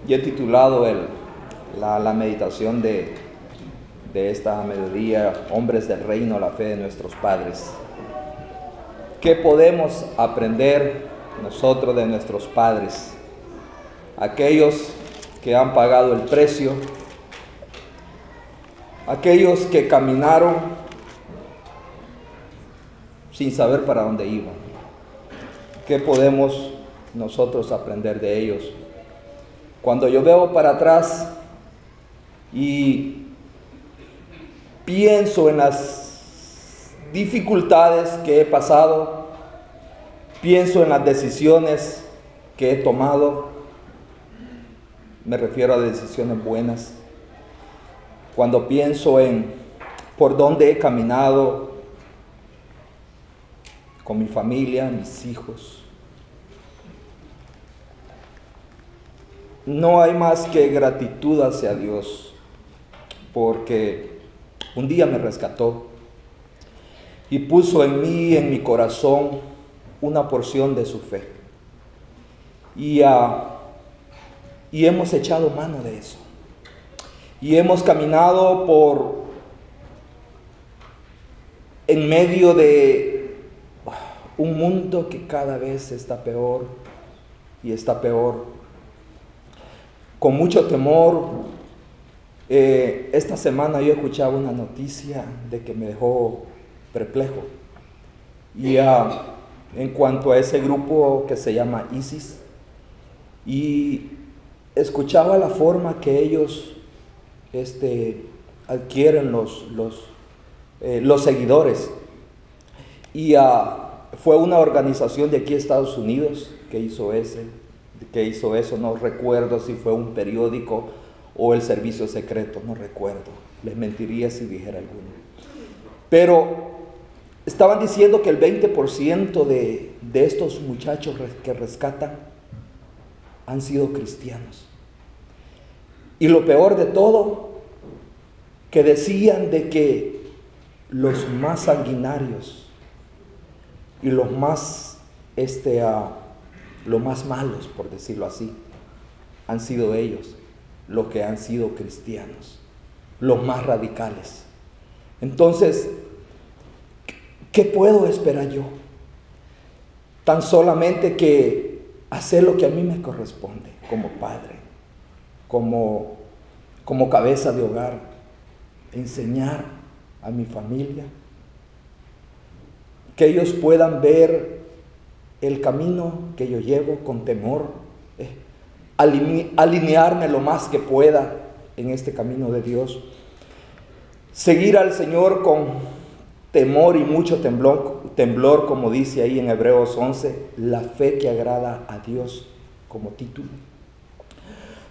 Y he titulado la meditación de esta mediodía, Hombres del Reino, la fe de nuestros padres. ¿Qué podemos aprender nosotros de nuestros padres? Aquellos que han pagado el precio, aquellos que caminaron sin saber para dónde iban. ¿Qué podemos nosotros aprender de ellos? Cuando yo veo para atrás y pienso en las dificultades que he pasado, pienso en las decisiones que he tomado, me refiero a decisiones buenas. Cuando pienso en por dónde he caminado con mi familia, mis hijos, no hay más que gratitud hacia Dios, porque un día me rescató y puso en mí, en mi corazón, una porción de su fe. Y hemos echado mano de eso. Y hemos caminado en medio de un mundo que cada vez está peor y está peor. Con mucho temor, esta semana yo escuchaba una noticia de que me dejó perplejo. Y en cuanto a ese grupo que se llama ISIS, y escuchaba la forma que ellos adquieren los seguidores. Y fue una organización de aquí de Estados Unidos que hizo eso, no recuerdo si fue un periódico o el servicio secreto, no recuerdo, les mentiría si dijera alguno. Pero estaban diciendo que el 20% de estos muchachos que rescatan han sido cristianos. Y lo peor de todo, que decían de que los más sanguinarios y los más malos, por decirlo así, han sido ellos, los que han sido cristianos, los más radicales. Entonces, ¿qué puedo esperar yo? Tan solamente que hacer lo que a mí me corresponde como padre, como cabeza de hogar, enseñar a mi familia, que ellos puedan ver el camino que yo llevo con temor, alinearme lo más que pueda en este camino de Dios, seguir al Señor con temor y mucho temblor, como dice ahí en Hebreos 11, la fe que agrada a Dios como título.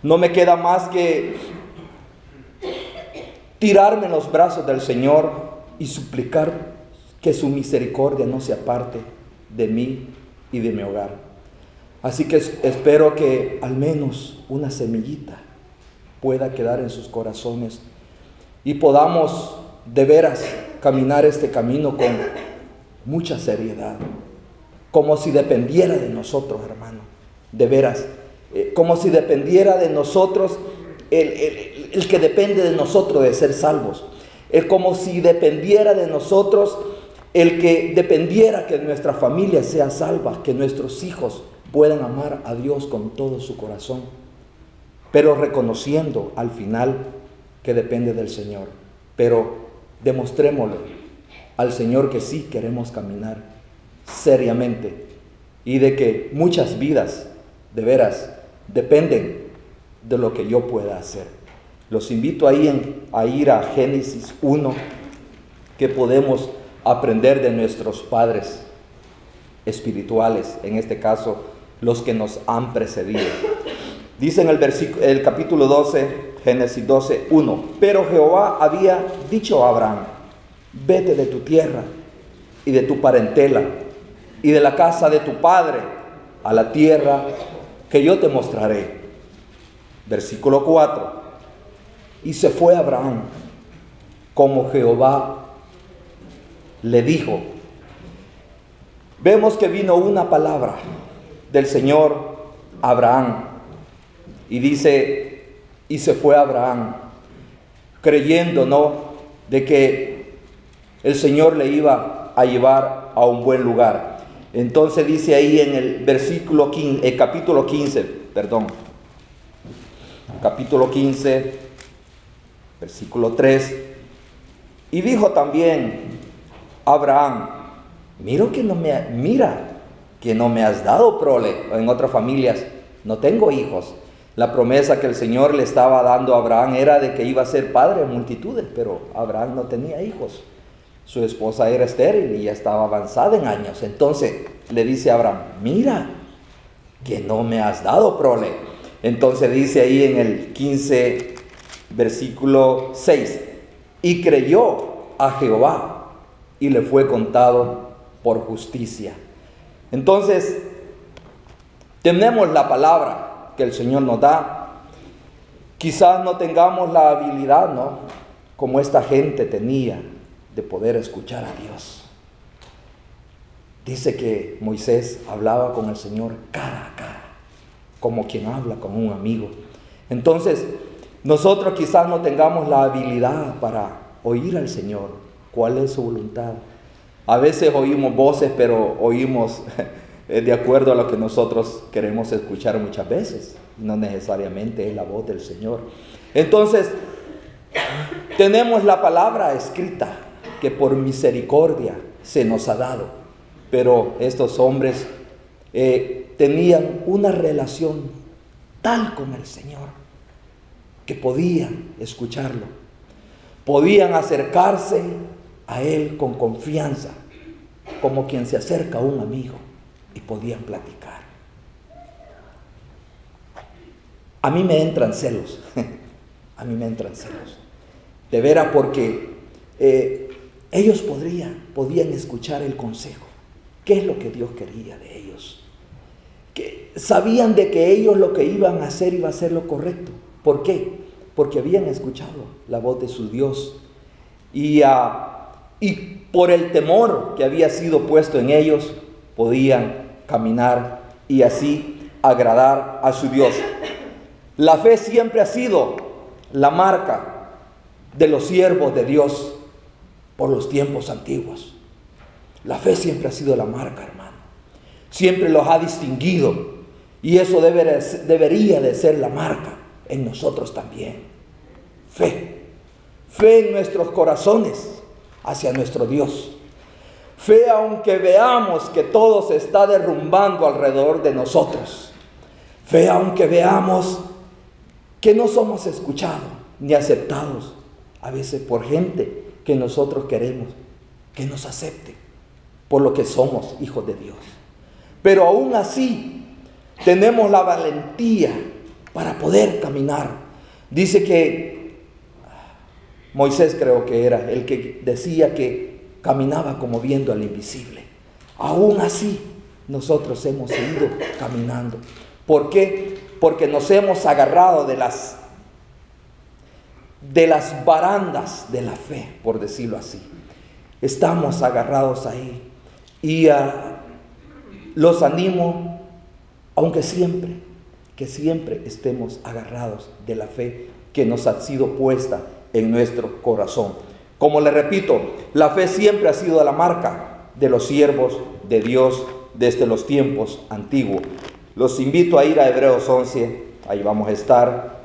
No me queda más que tirarme en los brazos del Señor y suplicar que su misericordia no se aparte de mí y de mi hogar. Así que espero que al menos una semillita pueda quedar en sus corazones y podamos de veras caminar este camino con mucha seriedad, como si dependiera de nosotros, hermano, de veras, como si dependiera de nosotros, el que depende de nosotros de ser salvos, como si dependiera de nosotros, el que dependiera que nuestra familia sea salva, que nuestros hijos puedan amar a Dios con todo su corazón, pero reconociendo al final que depende del Señor. Pero demostrémosle al Señor que sí queremos caminar seriamente y de que muchas vidas de veras dependen de lo que yo pueda hacer. Los invito a ir a Génesis 1, que podemos aprender de nuestros padres espirituales, en este caso los que nos han precedido. Dice en el capítulo 12, Génesis 12, 1, pero Jehová había dicho a Abraham, vete de tu tierra y de tu parentela y de la casa de tu padre a la tierra que yo te mostraré. Versículo 4, y se fue Abraham como Jehová le dijo. Vemos que vino una palabra del Señor a Abraham Y dice, y se fue Abraham, creyendo, ¿no?, de que el Señor le iba a llevar a un buen lugar. Entonces dice ahí en el capítulo 15, versículo 3, y dijo también Abraham, mira que no me has dado prole. En otras familias, no tengo hijos. La promesa que el Señor le estaba dando a Abraham era de que iba a ser padre de multitudes, pero Abraham no tenía hijos. Su esposa era estéril y ya estaba avanzada en años. Entonces le dice a Abraham, mira que no me has dado prole. Entonces dice ahí en el 15, versículo 6, y creyó a Jehová y le fue contado por justicia. Entonces, tenemos la palabra que el Señor nos da. Quizás no tengamos la habilidad, ¿no?, como esta gente tenía, de poder escuchar a Dios. Dice que Moisés hablaba con el Señor cara a cara, como quien habla con un amigo. Entonces, nosotros quizás no tengamos la habilidad para oír al Señor, cuál es su voluntad. A veces oímos voces, pero oímos de acuerdo a lo que nosotros queremos escuchar muchas veces. No necesariamente es la voz del Señor. Entonces, tenemos la palabra escrita que por misericordia se nos ha dado. Pero estos hombres tenían una relación tal con el Señor que podían escucharlo. Podían acercarse a Él con confianza, como quien se acerca a un amigo, y podían platicar. A mí me entran celos, a mí me entran celos, de veras, porque ellos podían escuchar el consejo. ¿Qué es lo que Dios quería de ellos? Que sabían de que ellos lo que iban a hacer iba a ser lo correcto. ¿Por qué? Porque habían escuchado la voz de su Dios. Y por el temor que había sido puesto en ellos, podían caminar y así agradar a su Dios. La fe siempre ha sido la marca de los siervos de Dios por los tiempos antiguos. La fe siempre ha sido la marca, hermano. Siempre los ha distinguido. Y eso debería de ser la marca en nosotros también. Fe. Fe en nuestros corazones hacia nuestro Dios. Fe aunque veamos que todo se está derrumbando alrededor de nosotros. Fe aunque veamos que no somos escuchados ni aceptados a veces por gente que nosotros queremos que nos acepte por lo que somos, hijos de Dios. Pero aún así tenemos la valentía para poder caminar. Dice que Moisés, creo que era el que decía que caminaba como viendo al invisible. Aún así nosotros hemos ido caminando. ¿Por qué? Porque nos hemos agarrado de las barandas de la fe, por decirlo así. Estamos agarrados ahí. Y los animo, aunque siempre estemos agarrados de la fe que nos ha sido puesta en nuestro corazón. Como le repito, la fe siempre ha sido la marca de los siervos de Dios desde los tiempos antiguos. Los invito a ir a Hebreos 11, ahí vamos a estar.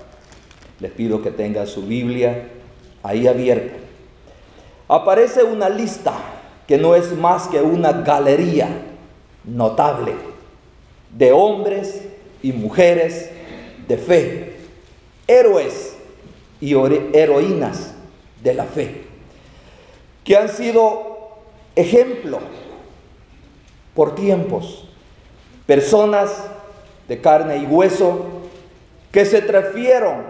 Les pido que tengan su Biblia ahí abierta. Aparece una lista que no es más que una galería notable de hombres y mujeres de fe, héroes y heroínas de la fe, que han sido ejemplo por tiempos, personas de carne y hueso que se atrevieron,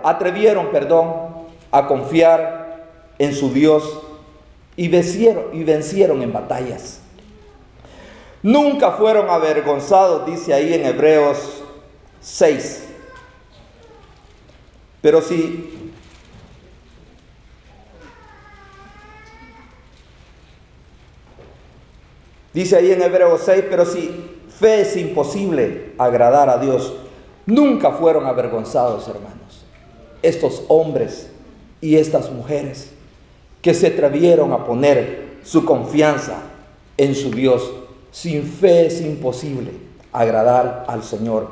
a confiar en su Dios y vencieron en batallas. Nunca fueron avergonzados, dice ahí en Hebreos 6. Pero si dice ahí en Hebreos 6, pero si fe es imposible agradar a Dios, Nunca fueron avergonzados, hermanos, estos hombres y estas mujeres que se atrevieron a poner su confianza en su Dios. Sin fe es imposible agradar al Señor.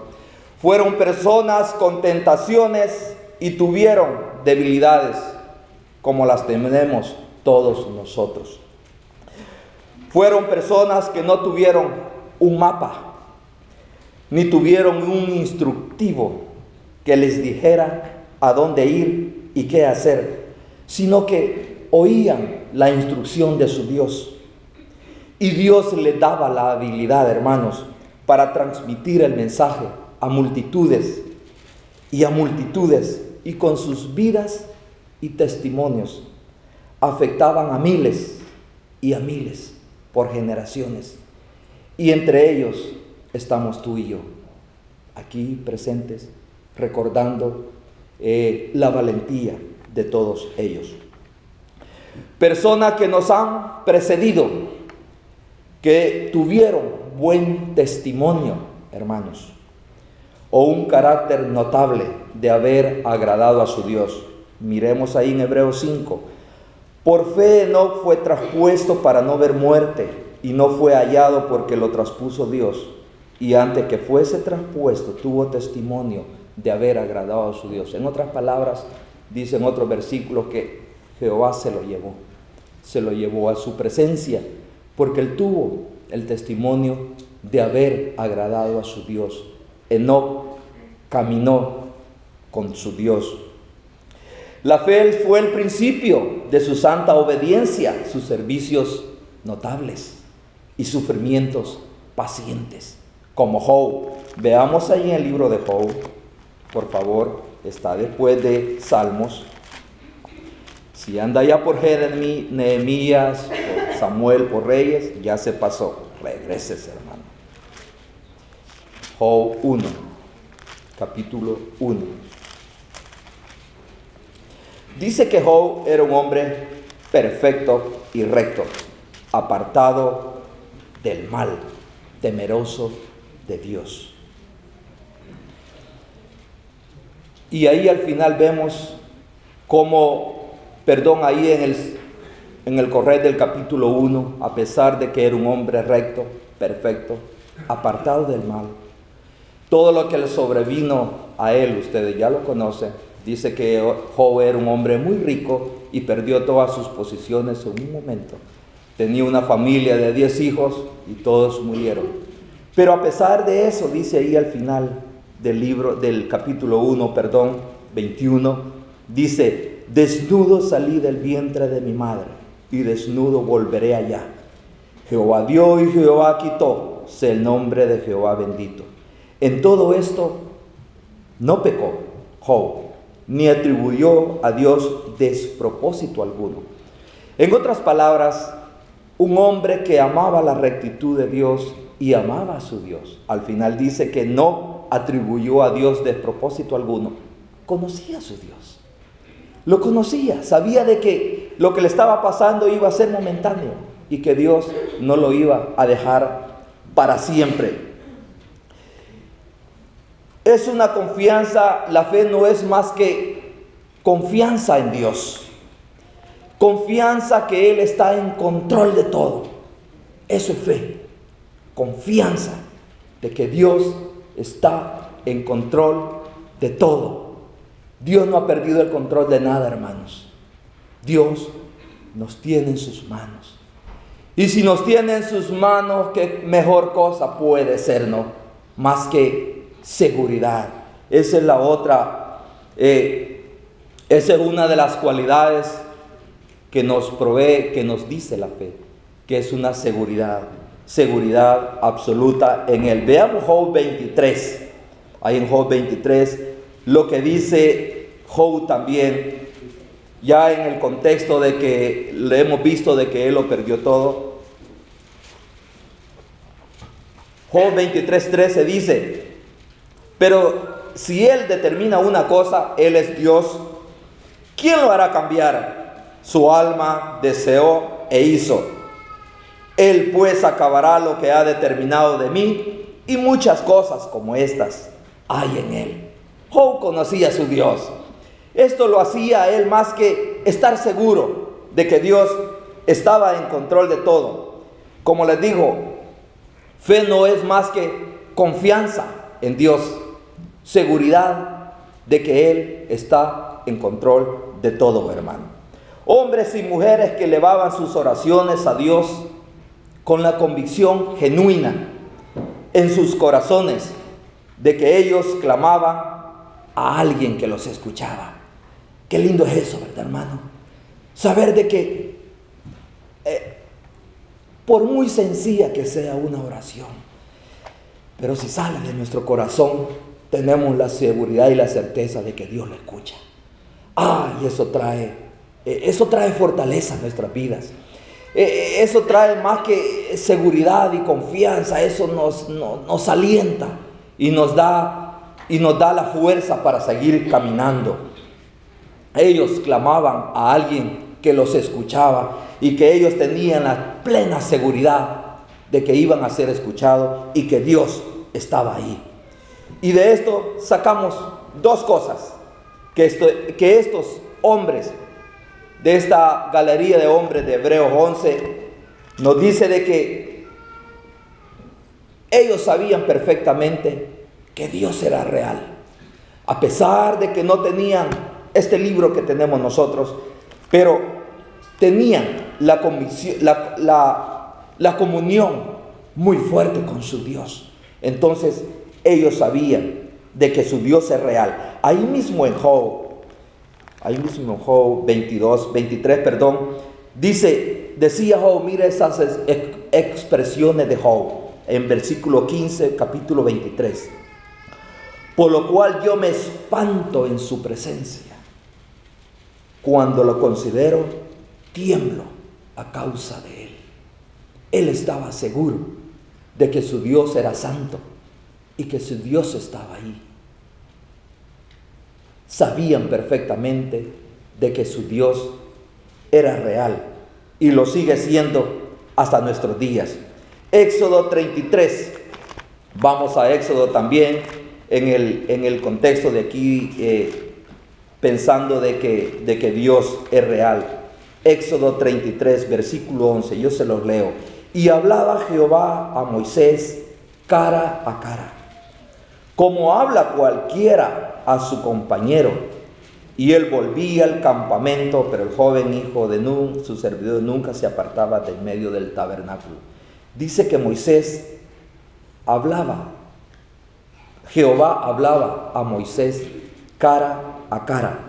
Fueron personas con tentaciones y tuvieron debilidades como las tenemos todos nosotros. Fueron personas que no tuvieron un mapa, ni tuvieron un instructivo que les dijera a dónde ir y qué hacer, sino que oían la instrucción de su Dios. Y Dios les daba la habilidad, hermanos, para transmitir el mensaje a multitudes, y con sus vidas y testimonios afectaban a miles y a miles por generaciones. Y entre ellos estamos tú y yo, aquí presentes, recordando la valentía de todos ellos. Personas que nos han precedido, que tuvieron buen testimonio, hermanos, o un carácter notable de haber agradado a su Dios. Miremos ahí en Hebreos 5. Por fe Enoc fue traspuesto para no ver muerte, y no fue hallado porque lo traspuso Dios. Y antes que fuese traspuesto, tuvo testimonio de haber agradado a su Dios. En otras palabras, dice en otros versículos que Jehová se lo llevó a su presencia, porque él tuvo el testimonio de haber agradado a su Dios. Enoc caminó con su Dios. La fe fue el principio de su santa obediencia, sus servicios notables y sufrimientos pacientes, como Job. Veamos ahí en el libro de Job, por favor, está después de Salmos. Si anda ya por Nehemías, por Samuel, por Reyes, ya se pasó. Regreses, hermano. Job 1, capítulo 1. Dice que Job era un hombre perfecto y recto, apartado del mal, temeroso de Dios. Y ahí al final vemos cómo, ahí en el correr del capítulo 1, a pesar de que era un hombre recto, perfecto, apartado del mal, todo lo que le sobrevino a él, ustedes ya lo conocen. Dice que Job era un hombre muy rico y perdió todas sus posesiones en un momento. Tenía una familia de 10 hijos y todos murieron. Pero a pesar de eso, dice ahí al final del capítulo 21, dice: desnudo salí del vientre de mi madre y desnudo volveré allá. Jehová dio y Jehová quitó, sea el nombre de Jehová bendito. En todo esto no pecó Job, ni atribuyó a Dios despropósito alguno. En otras palabras, un hombre que amaba la rectitud de Dios y amaba a su Dios, al final dice que no atribuyó a Dios despropósito alguno. Conocía a su Dios, lo conocía, sabía de que lo que le estaba pasando iba a ser momentáneo y que Dios no lo iba a dejar para siempre. Es una confianza, la fe no es más que confianza en Dios. Confianza que Él está en control de todo. Eso es fe. Confianza de que Dios está en control de todo. Dios no ha perdido el control de nada, hermanos. Dios nos tiene en sus manos. Y si nos tiene en sus manos, ¿qué mejor cosa puede ser, no? Más que seguridad. Esa es la otra, esa es una de las cualidades que nos provee, que nos dice la fe, que es una seguridad absoluta en Él. Veamos Job 23, ahí en Job 23, lo que dice Job también, ya en el contexto de que le hemos visto de que él lo perdió todo. Job 23:13 dice: pero si Él determina una cosa, Él es Dios, ¿quién lo hará cambiar? Su alma deseó e hizo. Él pues acabará lo que ha determinado de mí, y muchas cosas como estas hay en él. Job conocía a su Dios. Esto lo hacía él más que estar seguro de que Dios estaba en control de todo. Como les digo, fe no es más que confianza en Dios, seguridad de que Él está en control de todo, hermano. Hombres y mujeres que elevaban sus oraciones a Dios con la convicción genuina en sus corazones de que ellos clamaban a alguien que los escuchaba. Qué lindo es eso, ¿verdad, hermano? Saber de que por muy sencilla que sea una oración, pero si sale de nuestro corazón, tenemos la seguridad y la certeza de que Dios lo escucha. Y eso trae fortaleza a nuestras vidas. Eso trae más que seguridad y confianza. Eso nos alienta y nos da la fuerza para seguir caminando. Ellos clamaban a alguien que los escuchaba y que ellos tenían la plena seguridad de que iban a ser escuchados y que Dios estaba ahí. Y de esto sacamos dos cosas, que estos hombres, de esta galería de hombres de Hebreos 11, nos dice de que ellos sabían perfectamente que Dios era real, a pesar de que no tenían este libro que tenemos nosotros, pero tenían la convicción, la comunión muy fuerte con su Dios. Entonces ellos sabían de que su Dios es real. Ahí mismo en Job 23, decía Job, mira esas expresiones de Job en versículo 15, capítulo 23. Por lo cual yo me espanto en su presencia. Cuando lo considero, tiemblo a causa de él. Él estaba seguro de que su Dios era santo y que su Dios estaba ahí. Sabían perfectamente de que su Dios era real y lo sigue siendo hasta nuestros días. Éxodo 33. Vamos a Éxodo también en el contexto de aquí, pensando de que Dios es real. Éxodo 33, versículo 11, yo se los leo. Y hablaba Jehová a Moisés cara a cara, como habla cualquiera a su compañero. Y él volvía al campamento, pero el joven hijo de Nun, su servidor, nunca se apartaba del medio del tabernáculo. Dice que Moisés hablaba, Jehová hablaba a Moisés cara a cara,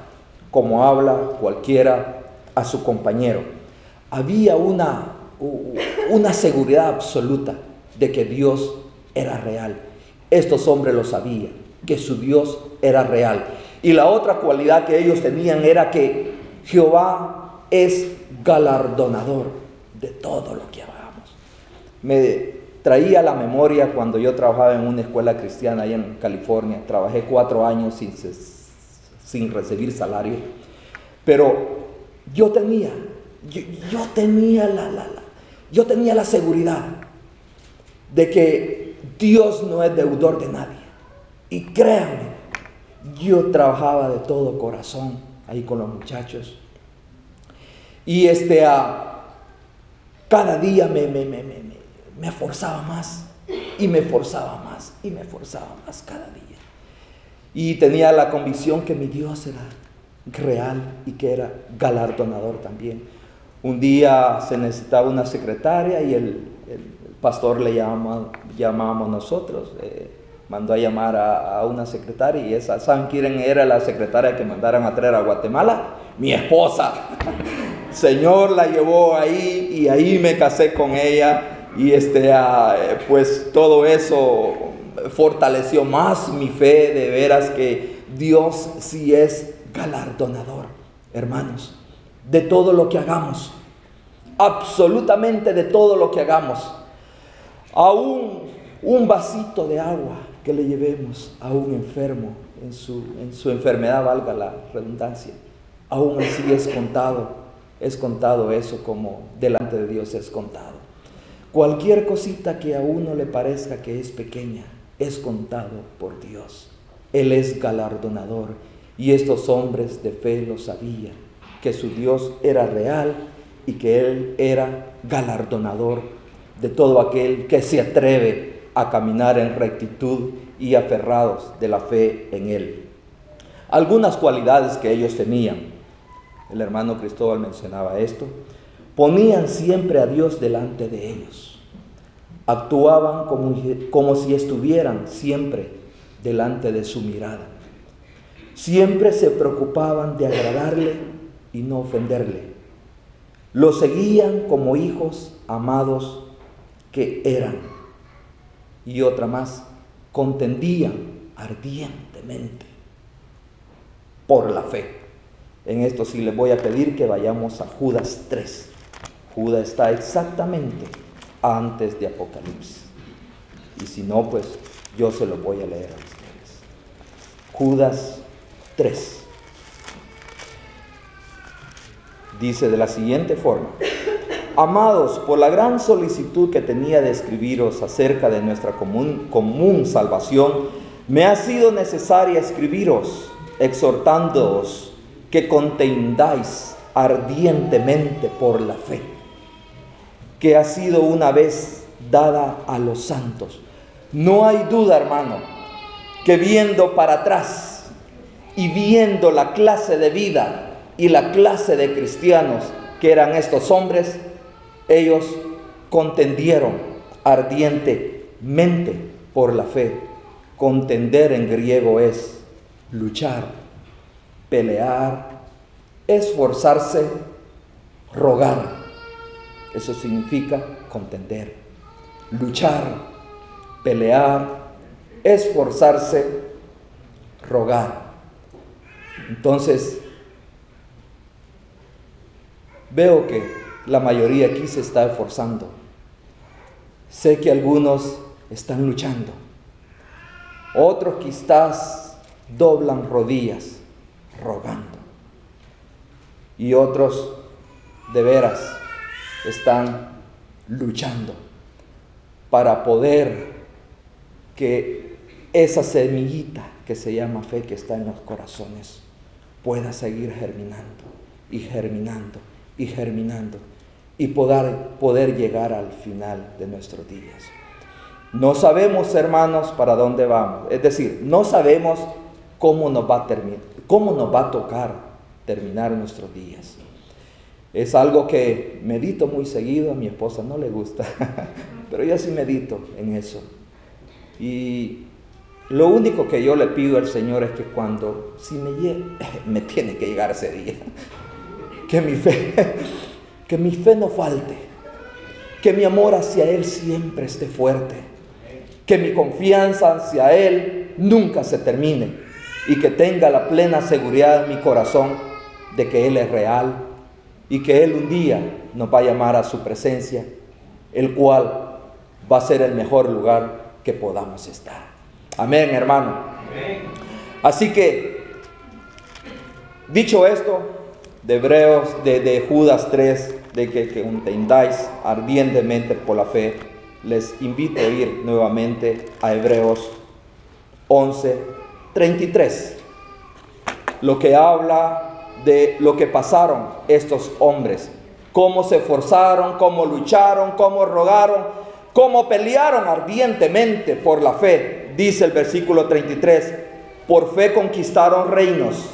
como habla cualquiera a su compañero. Había una seguridad absoluta de que Dios era real. Estos hombres lo sabían, que su Dios era real. Y la otra cualidad que ellos tenían era que Jehová es galardonador de todo lo que hagamos. Me traía a la memoria cuando yo trabajaba en una escuela cristiana allá en California. Trabajé 4 años sin recibir salario, pero yo tenía la seguridad de que Dios no es deudor de nadie. Y créanme, yo trabajaba de todo corazón ahí con los muchachos. Y cada día me esforzaba más y me esforzaba más y me esforzaba más cada día. Y tenía la convicción que mi Dios era real y que era galardonador también. Un día se necesitaba una secretaria y el pastor le llamamos nosotros, mandó a llamar a una secretaria, y esa, ¿saben quién era la secretaria que mandaron a traer a Guatemala? Mi esposa. Señor la llevó ahí y ahí me casé con ella, y pues todo eso fortaleció más mi fe de veras que Dios sí es galardonador, hermanos, de todo lo que hagamos, absolutamente de todo lo que hagamos. Aún un vasito de agua que le llevemos a un enfermo en su enfermedad, valga la redundancia, aún así es contado eso como delante de Dios es contado. Cualquier cosita que a uno le parezca que es pequeña, es contado por Dios Él es galardonador. Y estos hombres de fe lo sabían, que su Dios era real y que Él era galardonador de todo aquel que se atreve a caminar en rectitud y aferrados de la fe en Él. Algunas cualidades que ellos tenían, el hermano Cristóbal mencionaba esto: ponían siempre a Dios delante de ellos, actuaban como si estuvieran siempre delante de su mirada, siempre se preocupaban de agradarle y no ofenderle, lo seguían como hijos amados que eran. Y otra más, contendían ardientemente por la fe. En esto sí les voy a pedir que vayamos a Judas 3. Judas está exactamente antes de Apocalipsis. Y si no, pues yo se lo voy a leer a ustedes. Judas 3. Dice de la siguiente forma: amados, por la gran solicitud que tenía de escribiros acerca de nuestra común salvación, me ha sido necesaria escribiros, exhortándoos que contendáis ardientemente por la fe, que ha sido una vez dada a los santos. No hay duda, hermano, que viendo para atrás y viendo la clase de vida y la clase de cristianos que eran estos hombres, ellos contendieron ardientemente por la fe. Contender en griego es luchar, pelear, esforzarse, rogar. Eso significa contender, luchar, pelear, esforzarse, rogar. Entonces, veo que la mayoría aquí se está esforzando. Sé que algunos están luchando. Otros quizás doblan rodillas rogando. Y otros de veras están luchando para poder que esa semillita que se llama fe, que está en los corazones, pueda seguir germinando y germinando y germinando y poder llegar al final de nuestros días. No sabemos, hermanos, para dónde vamos. Es decir, no sabemos cómo nos va a tocar terminar nuestros días. Es algo que medito muy seguido. A mi esposa no le gusta, pero yo sí medito en eso. Y lo único que yo le pido al Señor es que cuando me tiene que llegar ese día, que mi fe no falte, que mi amor hacia Él siempre esté fuerte, que mi confianza hacia Él nunca se termine y que tenga la plena seguridad en mi corazón de que Él es real y que Él un día nos va a llamar a su presencia, el cual va a ser el mejor lugar que podamos estar. Amén, hermano. Amén. Así que, dicho esto, de Judas 3, de que contendáis ardientemente por la fe, les invito a ir nuevamente a Hebreos 11:33, lo que habla de lo que pasaron estos hombres, cómo se esforzaron, cómo lucharon, cómo rogaron, cómo pelearon ardientemente por la fe. Dice el versículo 33, por fe conquistaron reinos,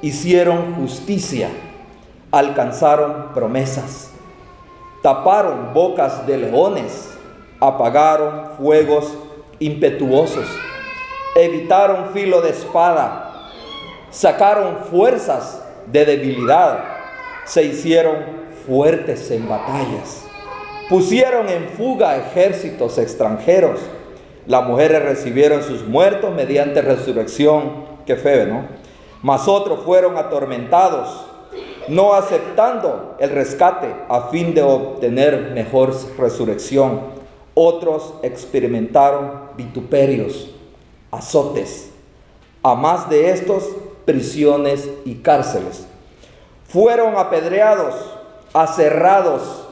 hicieron justicia, alcanzaron promesas, taparon bocas de leones, apagaron fuegos impetuosos, evitaron filo de espada, sacaron fuerzas de debilidad, se hicieron fuertes en batallas, pusieron en fuga ejércitos extranjeros. Las mujeres recibieron sus muertos mediante resurrección. Qué feo, ¿no? Mas otros fueron atormentados, no aceptando el rescate a fin de obtener mejor resurrección. Otros experimentaron vituperios, azotes, a más de estos, prisiones y cárceles. Fueron apedreados, aserrados,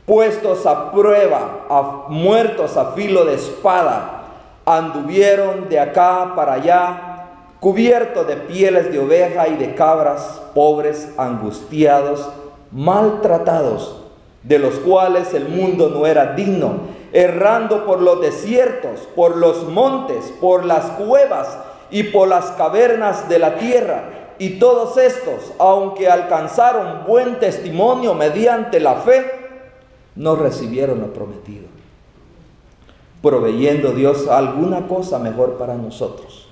puestos a prueba, muertos a filo de espada. Anduvieron de acá para allá cubiertos de pieles de oveja y de cabras, pobres, angustiados, maltratados, de los cuales el mundo no era digno, errando por los desiertos, por los montes, por las cuevas y por las cavernas de la tierra. Y todos estos, aunque alcanzaron buen testimonio mediante la fe, no recibieron lo prometido, proveyendo Dios alguna cosa mejor para nosotros,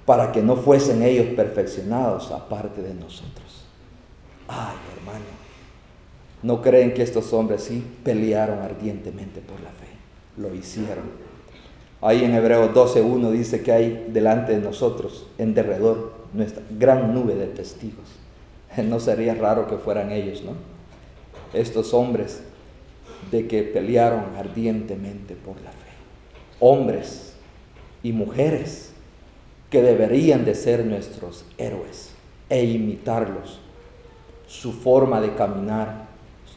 para que no fuesen ellos perfeccionados aparte de nosotros. Ay, hermano, ¿no creen que estos hombres sí pelearon ardientemente por la fe? Lo hicieron. Ahí en Hebreos 12:1 dice que hay delante de nosotros, en derredor, nuestra gran nube de testigos. No sería raro que fueran ellos, ¿no? Estos hombres de que pelearon ardientemente por la fe. Hombres y mujeres que deberían de ser nuestros héroes e imitarlos. Su forma de caminar,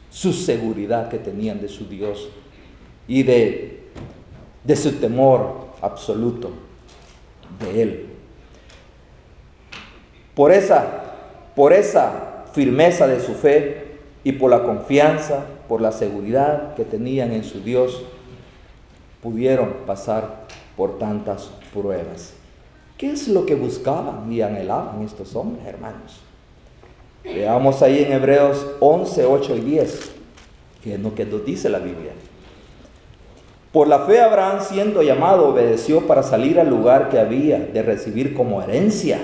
su seguridad que tenían de su Dios y de su temor absoluto de Él. Por esa firmeza de su fe y por la confianza, por la seguridad que tenían en su Dios, pudieron pasar por tantas pruebas. ¿Qué es lo que buscaban y anhelaban estos hombres, hermanos? Veamos ahí en Hebreos 11, 8 y 10, que es lo que nos dice la Biblia. Por la fe Abraham, siendo llamado, obedeció para salir al lugar que había de recibir como herencia,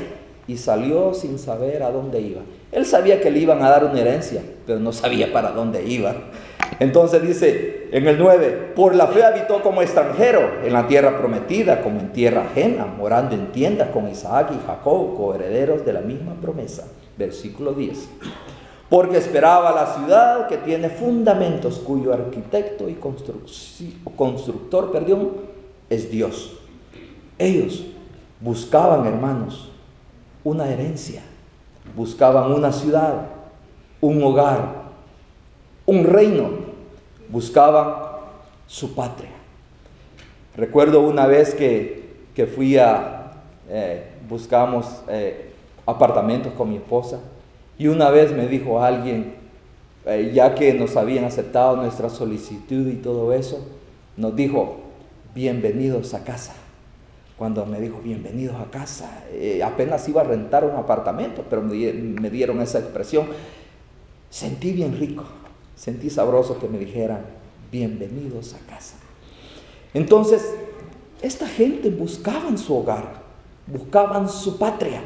y salió sin saber a dónde iba. Él sabía que le iban a dar una herencia, pero no sabía para dónde iba. Entonces dice en el 9, por la fe habitó como extranjero en la tierra prometida, como en tierra ajena, morando en tiendas con Isaac y Jacob, coherederos de la misma promesa. Versículo 10. Porque esperaba la ciudad que tiene fundamentos, cuyo arquitecto y constructor, es Dios. Ellos buscaban, hermanos, una herencia, buscaban una ciudad, un hogar, un reino, buscaban su patria. Recuerdo una vez que fui buscamos apartamentos con mi esposa, y una vez me dijo alguien, ya que nos habían aceptado nuestra solicitud y todo eso, nos dijo, bienvenidos a casa. Cuando me dijo, bienvenidos a casa, apenas iba a rentar un apartamento, pero me dieron esa expresión. Sentí bien rico, sentí sabroso que me dijeran, bienvenidos a casa. Entonces, esta gente buscaban su hogar, buscaban su patria.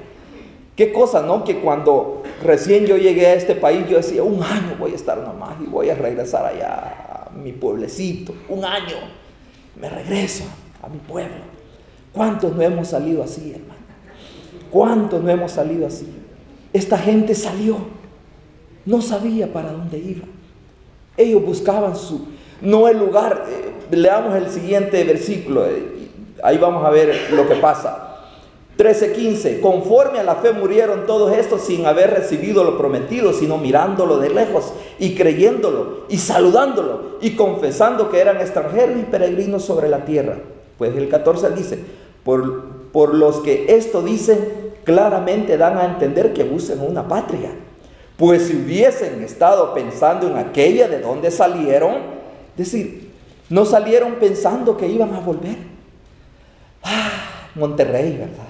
Qué cosa, ¿no? Que cuando recién yo llegué a este país, yo decía, un año voy a estar nomás y voy a regresar allá a mi pueblecito. Un año, me regreso a mi pueblo. ¿Cuántos no hemos salido así, hermano? ¿Cuántos no hemos salido así? Esta gente salió, no sabía para dónde iba. Ellos buscaban no el lugar. Leamos el siguiente versículo, ahí vamos a ver lo que pasa. 13:15, conforme a la fe murieron todos estos sin haber recibido lo prometido, sino mirándolo de lejos y creyéndolo y saludándolo y confesando que eran extranjeros y peregrinos sobre la tierra. Pues el 14 dice, por los que esto dicen, claramente dan a entender que buscan una patria. Pues si hubiesen estado pensando en aquella de donde salieron, es decir, no salieron pensando que iban a volver. Monterrey, ¿verdad?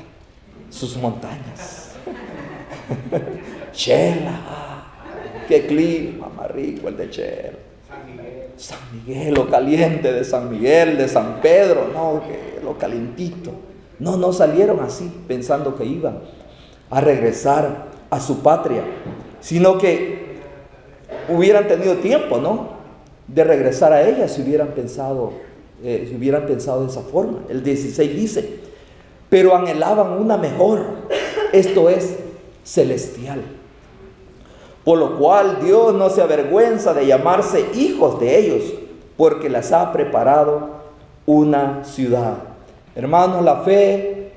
Sus montañas. Chela, qué clima más rico el de Chela. San Miguel, lo caliente de San Miguel, de San Pedro, no, que lo calientito. No salieron así pensando que iban a regresar a su patria, sino que hubieran tenido tiempo, ¿no?, de regresar a ella si hubieran pensado de esa forma. El 16 dice, pero anhelaban una mejor, esto es celestial. Por lo cual Dios no se avergüenza de llamarse hijos de ellos, porque les ha preparado una ciudad. Hermanos, la fe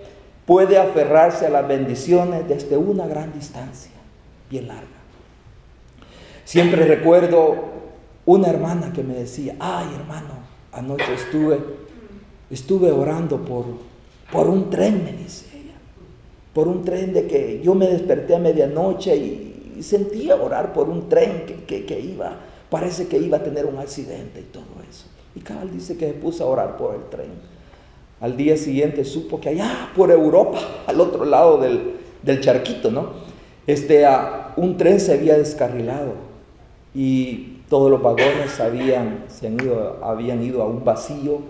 puede aferrarse a las bendiciones desde una gran distancia, bien larga. Siempre recuerdo una hermana que me decía, ay hermano, anoche estuve orando por un tren, me dice ella. por un tren de que yo me desperté a medianoche y sentía orar por un tren que iba, parece que iba a tener un accidente y todo eso. Y cabal dice que se puso a orar por el tren. Al día siguiente supo que allá por Europa, al otro lado del charquito, ¿no? Un tren se había descarrilado y todos los vagones habían ido a un vacío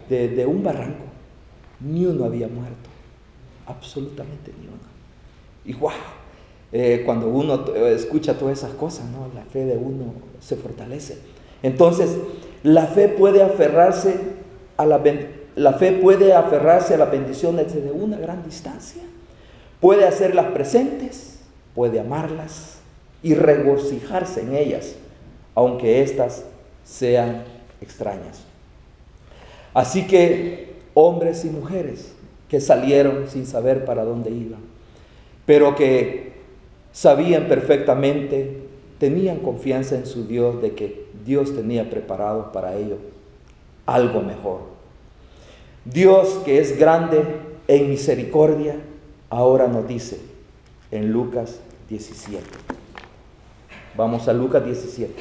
de un barranco. Ni uno había muerto, absolutamente ni uno. Y wow, cuando uno escucha todas esas cosas, ¿no? La fe de uno se fortalece. Entonces, la fe puede aferrarse a las bendiciones desde una gran distancia. Puede hacerlas presentes, puede amarlas y regocijarse en ellas, aunque éstas sean extrañas. Así que hombres y mujeres que salieron sin saber para dónde iban, pero que sabían perfectamente, tenían confianza en su Dios de que Dios tenía preparado para ellos algo mejor. Dios, que es grande en misericordia, ahora nos dice en Lucas 17. Vamos a Lucas 17.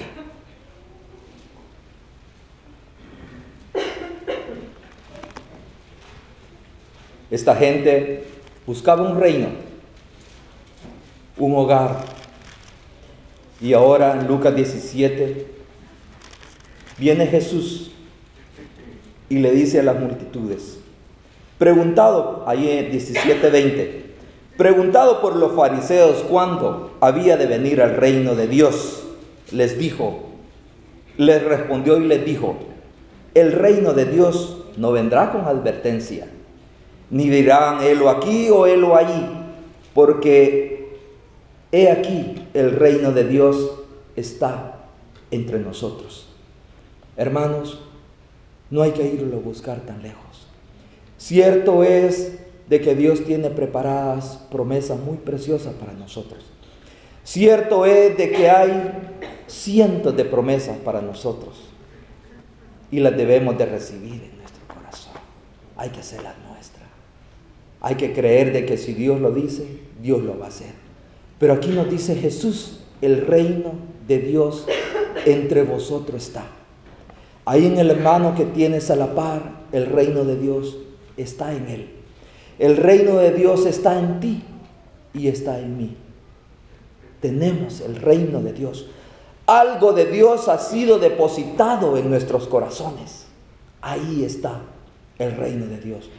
Esta gente buscaba un reino, un hogar. Y ahora en Lucas 17 viene Jesús y le dice a las multitudes, preguntado, ahí en 17:20, preguntado por los fariseos cuándo había de venir al reino de Dios, les respondió y les dijo, el reino de Dios no vendrá con advertencia, ni dirán helo aquí o helo allí, porque he aquí el reino de Dios está entre nosotros. Hermanos, no hay que irlo a buscar tan lejos. Cierto es de que Dios tiene preparadas promesas muy preciosas para nosotros. Cierto es de que hay cientos de promesas para nosotros y las debemos de recibir en nuestro corazón. Hay que hacerlas nuestras. Hay que creer de que si Dios lo dice, Dios lo va a hacer. Pero aquí nos dice Jesús, el reino de Dios entre vosotros está. Ahí en el hermano que tienes a la par, el reino de Dios está en él. El reino de Dios está en ti y está en mí. Tenemos el reino de Dios. Algo de Dios ha sido depositado en nuestros corazones. Ahí está el reino de Dios.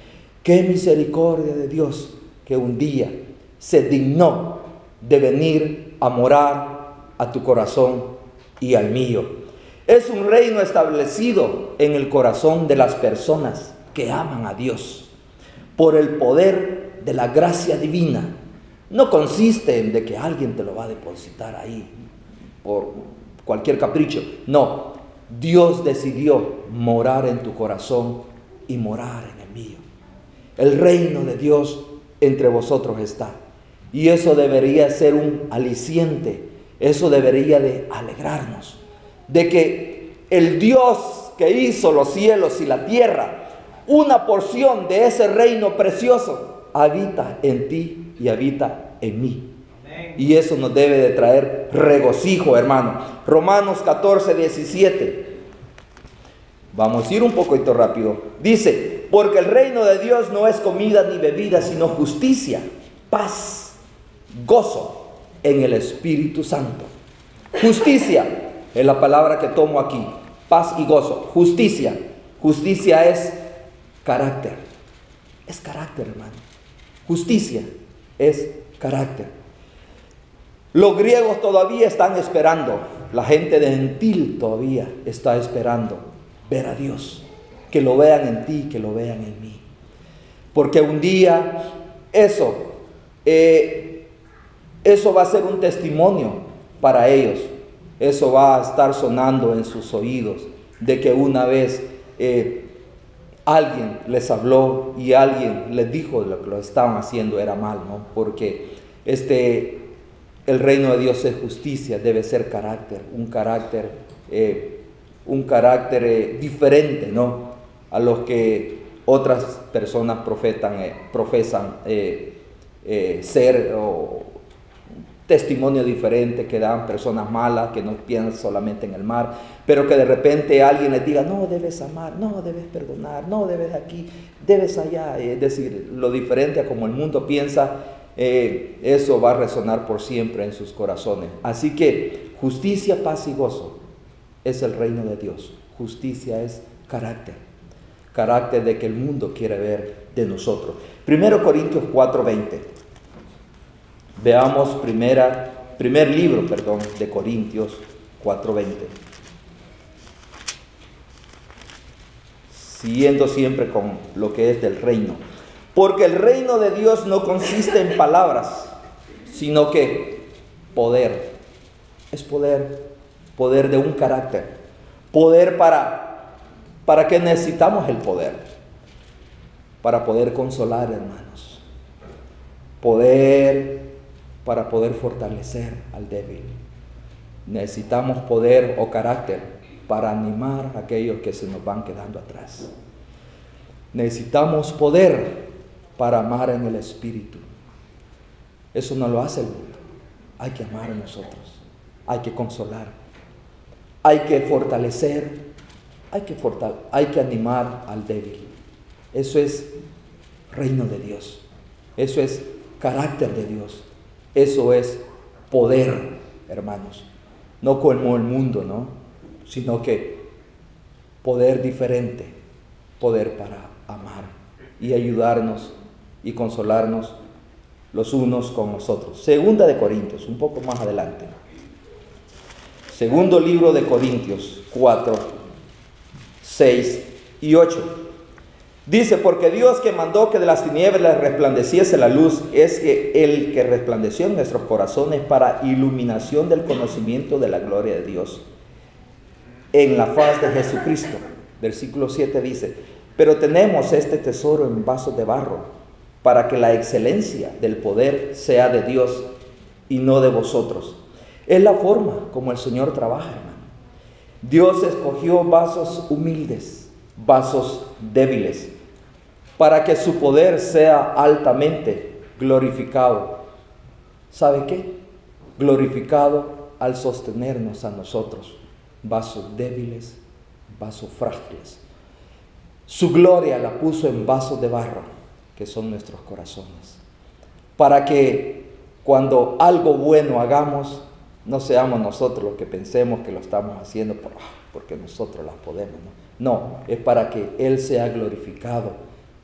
Qué misericordia de Dios que un día se dignó de venir a morar a tu corazón y al mío. Es un reino establecido en el corazón de las personas que aman a Dios por el poder de la gracia divina. No consiste en de que alguien te lo va a depositar ahí por cualquier capricho. No, Dios decidió morar en tu corazón y morar en el mío. El reino de Dios entre vosotros está. Y eso debería ser un aliciente. Eso debería de alegrarnos. De que el Dios que hizo los cielos y la tierra, una porción de ese reino precioso, habita en ti y habita en mí. Y eso nos debe de traer regocijo, hermano. Romanos 14:17. Vamos a ir un poquito rápido. Dice, porque el reino de Dios no es comida ni bebida, sino justicia, paz, gozo en el Espíritu Santo. Justicia es la palabra que tomo aquí. Paz y gozo. Justicia. Justicia es carácter. Es carácter, hermano. Justicia es carácter. Los griegos todavía están esperando. La gente de gentil todavía está esperando ver a Dios. Que lo vean en ti, que lo vean en mí. Porque un día eso va a ser un testimonio para ellos. Eso va a estar sonando en sus oídos. De que una vez alguien les habló y alguien les dijo lo que lo estaban haciendo era mal, ¿no? Porque el reino de Dios es justicia, debe ser carácter, un carácter diferente, ¿no? A los que otras personas profesan ser o testimonio diferente que dan personas malas que no piensan solamente en el mar, pero que de repente alguien les diga, no debes amar, no debes perdonar, no debes aquí, debes allá. Es decir, lo diferente a como el mundo piensa, eso va a resonar por siempre en sus corazones. Así que justicia, paz y gozo es el reino de Dios. Justicia es carácter de que el mundo quiere ver de nosotros. 1 Corintios 4:20. Veamos primer libro de Corintios 4:20. Siguiendo siempre con lo que es del reino. Porque el reino de Dios no consiste en palabras, sino que poder. Es poder de un carácter. Poder ¿para qué necesitamos el poder? Para poder consolar, hermanos. Para poder fortalecer al débil. Necesitamos poder o carácter para animar a aquellos que se nos van quedando atrás. Necesitamos poder para amar en el Espíritu. Eso no lo hace el mundo. Hay que amar a nosotros. Hay que consolar. Hay que fortalecer. Hay que animar al débil. Eso es reino de Dios. Eso es carácter de Dios. Eso es poder, hermanos. No como el mundo, ¿no? Sino que poder diferente. Poder para amar y ayudarnos y consolarnos los unos con los otros. Segunda de Corintios, un poco más adelante. Segundo libro de Corintios 4, 6 y 8. Dice, porque Dios que mandó que de las tinieblas resplandeciese la luz, es que el que resplandeció en nuestros corazones para iluminación del conocimiento de la gloria de Dios en la faz de Jesucristo. Versículo 7 dice, pero tenemos este tesoro en vasos de barro, para que la excelencia del poder sea de Dios y no de vosotros. Es la forma como el Señor trabaja, hermano. Dios escogió vasos humildes, vasos débiles, para que su poder sea altamente glorificado. ¿Sabe qué? Glorificado al sostenernos a nosotros, vasos débiles, vasos frágiles. Su gloria la puso en vasos de barro, que son nuestros corazones, para que cuando algo bueno hagamos, no seamos nosotros los que pensemos que lo estamos haciendo porque nosotros las podemos. No, es para que Él sea glorificado,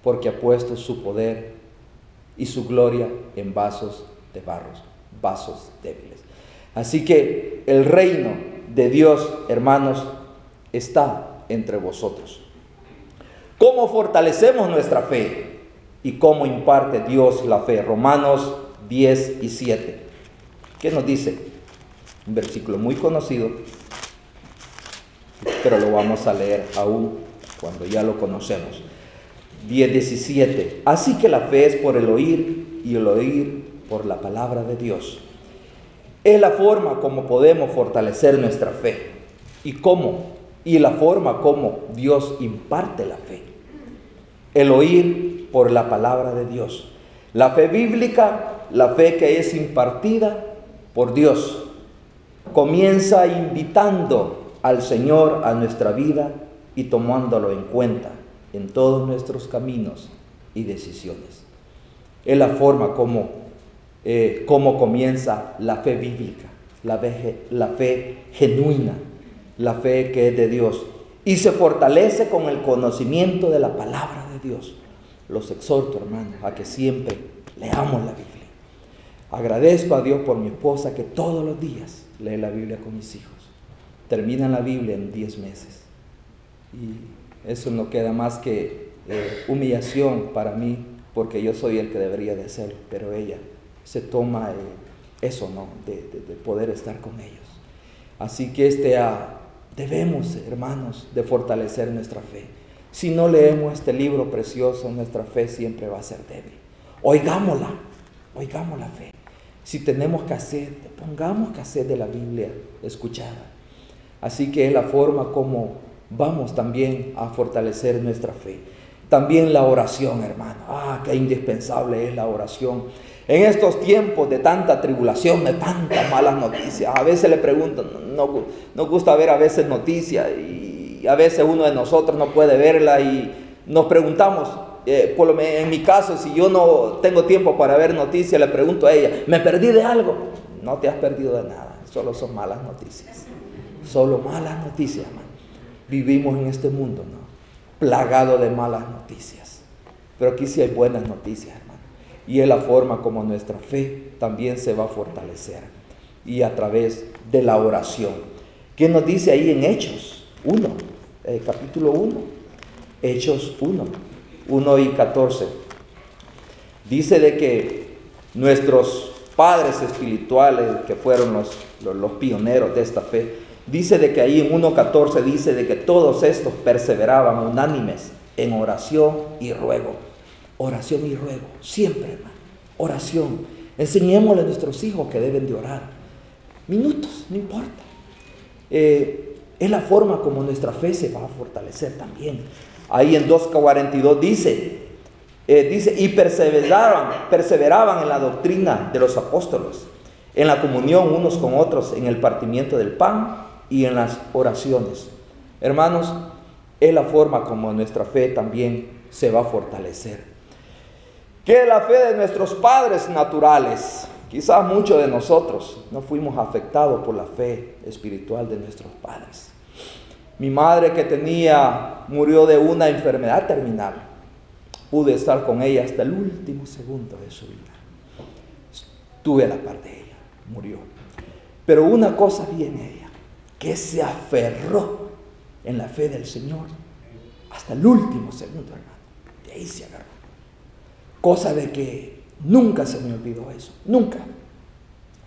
porque ha puesto su poder y su gloria en vasos de barro, vasos débiles. Así que el reino de Dios, hermanos, está entre vosotros. ¿Cómo fortalecemos nuestra fe? ¿Y cómo imparte Dios la fe? Romanos 10 y 7. ¿Qué nos dice? Un versículo muy conocido, pero lo vamos a leer aún cuando ya lo conocemos. 10:17. Así que la fe es por el oír y el oír por la palabra de Dios. Es la forma como podemos fortalecer nuestra fe. ¿Y cómo? Y la forma como Dios imparte la fe. El oír por la palabra de Dios. La fe bíblica, la fe que es impartida por Dios, comienza invitando al Señor a nuestra vida y tomándolo en cuenta en todos nuestros caminos y decisiones. Es la forma como comienza la fe bíblica, la fe genuina, la fe que es de Dios, y se fortalece con el conocimiento de la palabra de Dios. Los exhorto, hermanos, a que siempre leamos la Biblia. Agradezco a Dios por mi esposa que todos los días lee la Biblia con mis hijos. Terminan la Biblia en 10 meses. Y eso no queda más que humillación para mí, porque yo soy el que debería de hacerlo, pero ella se toma eso, ¿no? De poder estar con ellos. Así que debemos, hermanos, de fortalecer nuestra fe. Si no leemos este libro precioso, nuestra fe siempre va a ser débil. Oigamos la fe. Si tenemos cassette, pongamos cassette de la Biblia escuchada. Así que es la forma como vamos también a fortalecer nuestra fe. También la oración, hermano. Qué indispensable es la oración. En estos tiempos de tanta tribulación, de tantas malas noticias, a veces le preguntan, nos gusta ver a veces noticias y a veces uno de nosotros no puede verla y nos preguntamos, en mi caso, si yo no tengo tiempo para ver noticias, le pregunto a ella, ¿me perdí de algo? No te has perdido de nada, solo son malas noticias. Solo malas noticias, hermano. Vivimos en este mundo, ¿no?, plagado de malas noticias. Pero aquí sí hay buenas noticias, hermano. Y es la forma como nuestra fe también se va a fortalecer. Y a través de la oración. ¿Qué nos dice ahí en Hechos 1? Capítulo 1. Hechos 1 y 14. Dice de que nuestros padres espirituales, que fueron los pioneros de esta fe, dice de que ahí en 1:14 dice de que todos estos perseveraban unánimes en oración y ruego. Oración y ruego, siempre, hermano. Oración. Enseñémosle a nuestros hijos que deben de orar. Minutos, no importa. Es la forma como nuestra fe se va a fortalecer también. Ahí en 2:42 dice, y perseveraban en la doctrina de los apóstoles, en la comunión unos con otros, en el partimiento del pan y en las oraciones. Hermanos, es la forma como nuestra fe también se va a fortalecer. ¿Qué es la fe de nuestros padres naturales? Quizás muchos de nosotros no fuimos afectados por la fe espiritual de nuestros padres. Mi madre murió de una enfermedad terminal. Pude estar con ella hasta el último segundo de su vida. Estuve a la par de ella, murió. Pero una cosa vi en ella, que se aferró en la fe del Señor hasta el último segundo, hermano. De ahí se agarró. Cosa de que nunca se me olvidó eso, nunca.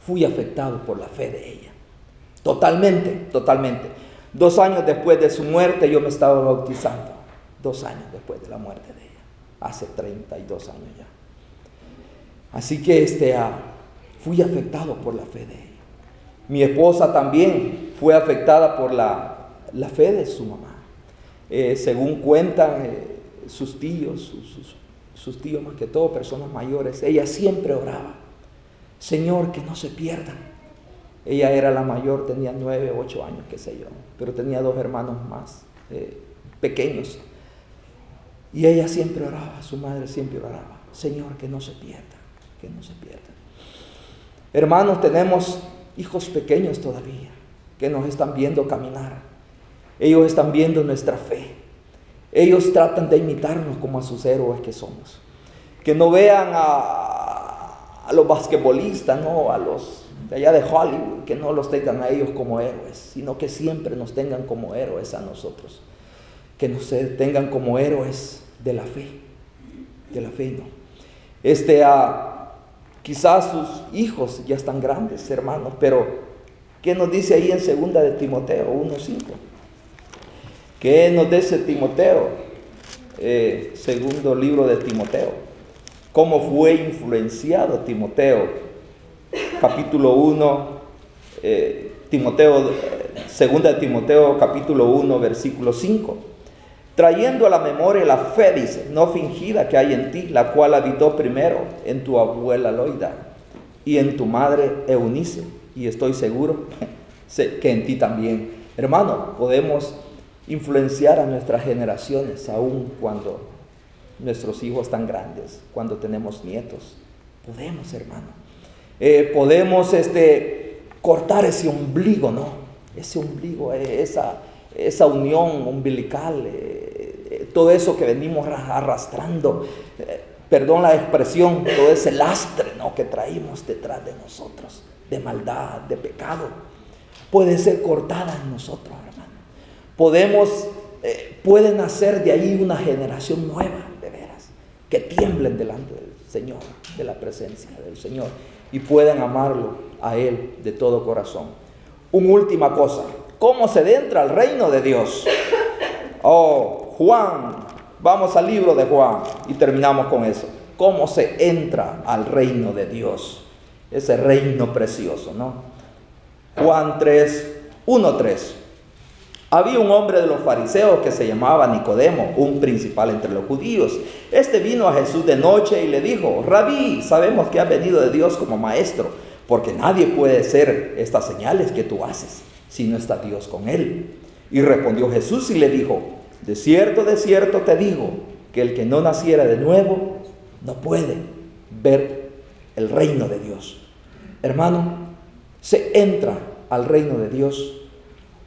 Fui afectado por la fe de ella. Totalmente. 2 años después de su muerte yo me estaba bautizando. 2 años después de la muerte de ella. Hace 32 años ya. Así que fui afectado por la fe de ella. Mi esposa también fue afectada por la fe de su mamá. Según cuentan sus tíos, sus tíos más que todo, personas mayores, ella siempre oraba. Señor, que no se pierdan. Ella era la mayor, tenía 9, 8 años, qué sé yo, pero tenía 2 hermanos más pequeños. Y ella siempre oraba, su madre siempre oraba. Señor, que no se pierdan, que no se pierdan. Hermanos, tenemos hijos pequeños todavía, que nos están viendo caminar. Ellos están viendo nuestra fe. Ellos tratan de imitarnos como a sus héroes que somos. Que no vean a los basquetbolistas, no, a los de allá de Hollywood, que no los tengan a ellos como héroes, sino que siempre nos tengan como héroes a nosotros. Que nos tengan como héroes de la fe. De la fe, no. Quizás sus hijos ya están grandes, hermanos, pero ¿qué nos dice ahí en 2 de Timoteo 1:5? ¿Qué nos dice Timoteo? Segundo libro de Timoteo. ¿Cómo fue influenciado Timoteo? Capítulo 1, 2 de Timoteo, capítulo 1, versículo 5. Trayendo a la memoria la fe, dice, no fingida que hay en ti, la cual habitó primero en tu abuela Loida y en tu madre Eunice, y estoy seguro que en ti también. Hermano, podemos influenciar a nuestras generaciones aún cuando nuestros hijos están grandes, cuando tenemos nietos. Podemos, hermano. Podemos cortar ese ombligo, ¿no? Ese ombligo, esa unión umbilical, todo eso que venimos arrastrando, perdón la expresión, todo ese lastre, ¿no?, que traímos detrás de nosotros, de maldad, de pecado, puede ser cortada en nosotros, hermano. Puede nacer de ahí una generación nueva, de veras, que tiemblen delante del Señor, de la presencia del Señor, y puedan amarlo a Él de todo corazón. Una última cosa, ¿cómo se entra al reino de Dios? Juan, vamos al libro de Juan y terminamos con eso. ¿Cómo se entra al reino de Dios? Ese reino precioso, ¿no? Juan 3, 1-3. Había un hombre de los fariseos que se llamaba Nicodemo, un principal entre los judíos. Este vino a Jesús de noche y le dijo: Rabí, sabemos que has venido de Dios como maestro, porque nadie puede hacer estas señales que tú haces si no está Dios con él. Y respondió Jesús y le dijo: de cierto te digo, que el que no naciera de nuevo no puede ver el reino de Dios. Hermano, se entra al reino de Dios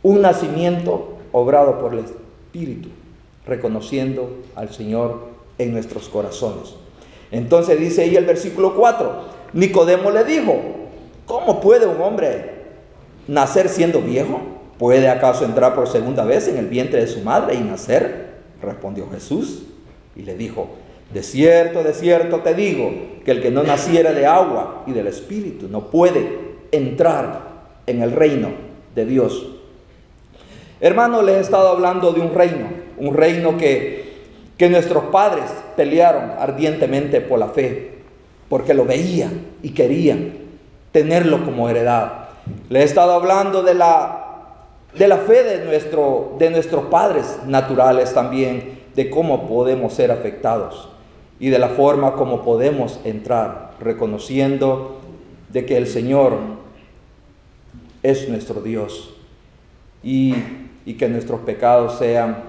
un nacimiento obrado por el Espíritu, reconociendo al Señor en nuestros corazones. Entonces dice ahí el versículo 4, Nicodemo le dijo: ¿cómo puede un hombre nacer siendo viejo? ¿Puede acaso entrar por segunda vez en el vientre de su madre y nacer? Respondió Jesús y le dijo: de cierto te digo, que el que no naciera de agua y del Espíritu no puede entrar en el reino de Dios. Hermano, les he estado hablando de un reino que nuestros padres pelearon ardientemente por la fe, porque lo veían y querían tenerlo como heredad. Les he estado hablando de la fe de nuestros padres naturales también, de cómo podemos ser afectados y de la forma como podemos entrar, reconociendo de que el Señor es nuestro Dios y que nuestros pecados sean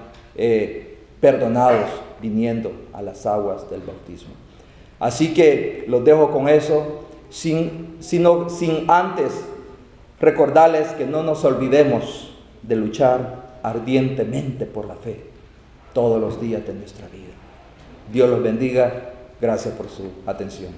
perdonados viniendo a las aguas del bautismo. Así que los dejo con eso, sin antes recordarles que no nos olvidemos de luchar ardientemente por la fe todos los días de nuestra vida. Dios los bendiga. Gracias por su atención.